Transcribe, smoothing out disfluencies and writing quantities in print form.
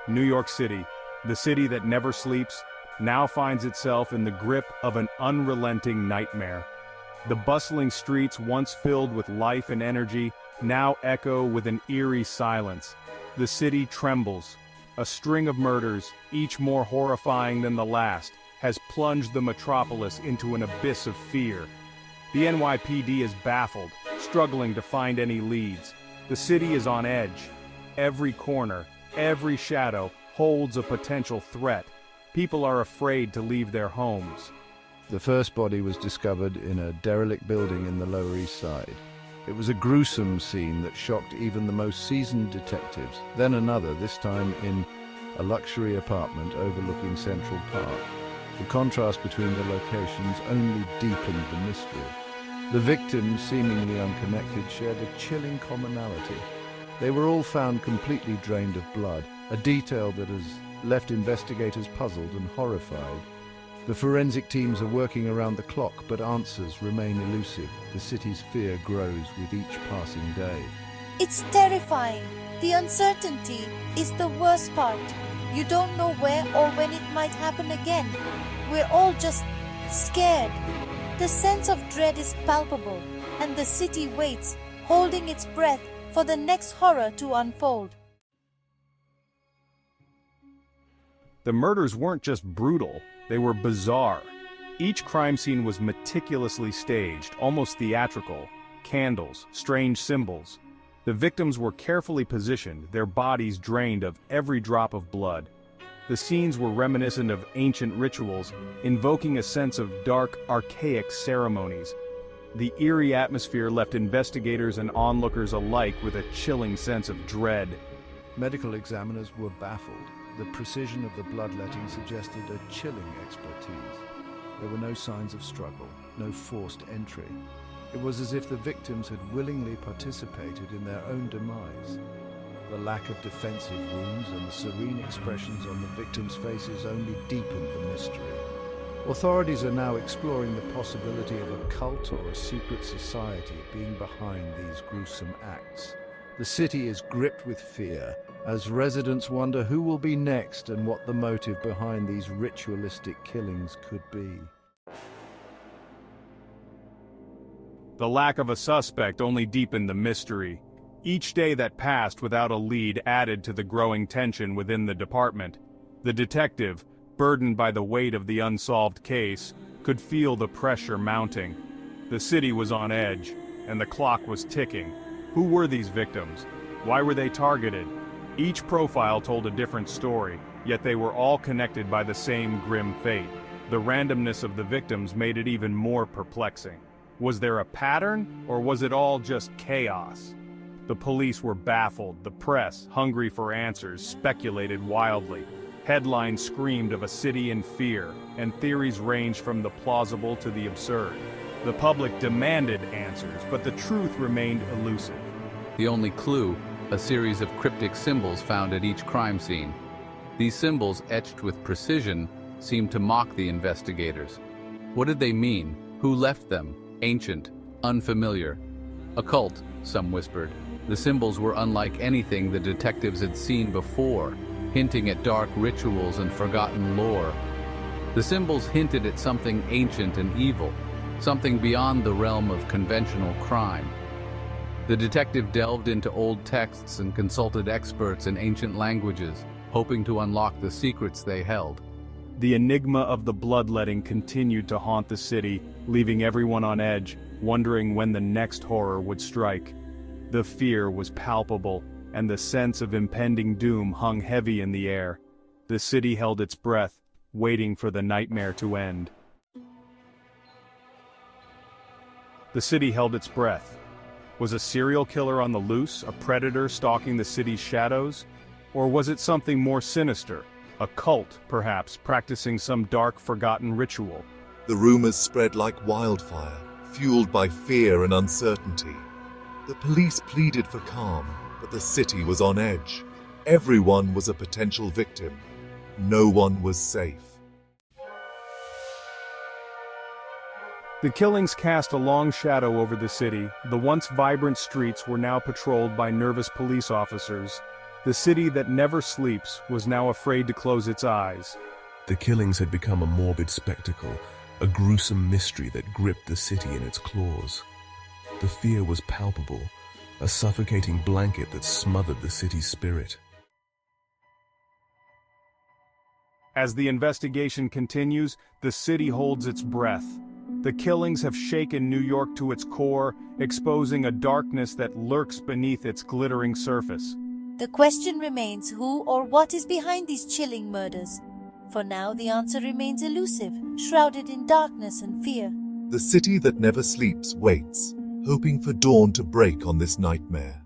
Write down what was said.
New York City, the city that never sleeps, now finds itself in the grip of an unrelenting nightmare. The bustling streets, once filled with life and energy, now echo with an eerie silence. The city trembles. A string of murders, each more horrifying than the last, has plunged the metropolis into an abyss of fear. The NYPD is baffled, struggling to find any leads. The city is on edge. Every corner, every shadow holds a potential threat. People are afraid to leave their homes. The first body was discovered in a derelict building in the Lower East Side. It was a gruesome scene that shocked even the most seasoned detectives. Then another, this time in a luxury apartment overlooking Central Park. The contrast between the locations only deepened the mystery. The victims, seemingly unconnected, shared a chilling commonality. They were all found completely drained of blood, a detail that has left investigators puzzled and horrified. The forensic teams are working around the clock, but answers remain elusive. The city's fear grows with each passing day. It's terrifying. The uncertainty is the worst part. You don't know where or when it might happen again. We're all just scared. The sense of dread is palpable, and the city waits, holding its breath for the next horror to unfold. The murders weren't just brutal, they were bizarre. Each crime scene was meticulously staged, almost theatrical. Candles, strange symbols. The victims were carefully positioned, their bodies drained of every drop of blood. The scenes were reminiscent of ancient rituals, invoking a sense of dark, archaic ceremonies. The eerie atmosphere left investigators and onlookers alike with a chilling sense of dread. Medical examiners were baffled. The precision of the bloodletting suggested a chilling expertise. There were no signs of struggle, no forced entry. It was as if the victims had willingly participated in their own demise. The lack of defensive wounds and the serene expressions on the victims' faces only deepened the mystery. Authorities are now exploring the possibility of a cult or a secret society being behind these gruesome acts. The city is gripped with fear, as residents wonder who will be next and what the motive behind these ritualistic killings could be. The lack of a suspect only deepened the mystery. Each day that passed without a lead added to the growing tension within the department. The detective, burdened by the weight of the unsolved case, could feel the pressure mounting. The city was on edge, and the clock was ticking. Who were these victims? Why were they targeted? Each profile told a different story, yet they were all connected by the same grim fate. The randomness of the victims made it even more perplexing. Was there a pattern, or was it all just chaos? The police were baffled. The press, hungry for answers, speculated wildly. Headlines screamed of a city in fear, and theories ranged from the plausible to the absurd. The public demanded answers, but the truth remained elusive. The only clue, a series of cryptic symbols found at each crime scene. These symbols, etched with precision, seemed to mock the investigators. What did they mean? Who left them? Ancient, unfamiliar. Occult, some whispered. The symbols were unlike anything the detectives had seen before, hinting at dark rituals and forgotten lore. The symbols hinted at something ancient and evil, something beyond the realm of conventional crime. The detective delved into old texts and consulted experts in ancient languages, hoping to unlock the secrets they held. The enigma of the bloodletting continued to haunt the city, leaving everyone on edge, wondering when the next horror would strike. The fear was palpable, and the sense of impending doom hung heavy in the air. The city held its breath, waiting for the nightmare to end. The city held its breath. Was a serial killer on the loose, a predator stalking the city's shadows? Or was it something more sinister, a cult, perhaps, practicing some dark, forgotten ritual? The rumors spread like wildfire, fueled by fear and uncertainty. The police pleaded for calm, but the city was on edge. Everyone was a potential victim. No one was safe. The killings cast a long shadow over the city. The once vibrant streets were now patrolled by nervous police officers. The city that never sleeps was now afraid to close its eyes. The killings had become a morbid spectacle, a gruesome mystery that gripped the city in its claws. The fear was palpable, a suffocating blanket that smothered the city's spirit. As the investigation continues, the city holds its breath. The killings have shaken New York to its core, exposing a darkness that lurks beneath its glittering surface. The question remains who or what is behind these chilling murders. For now, the answer remains elusive, shrouded in darkness and fear. The city that never sleeps waits, hoping for dawn to break on this nightmare.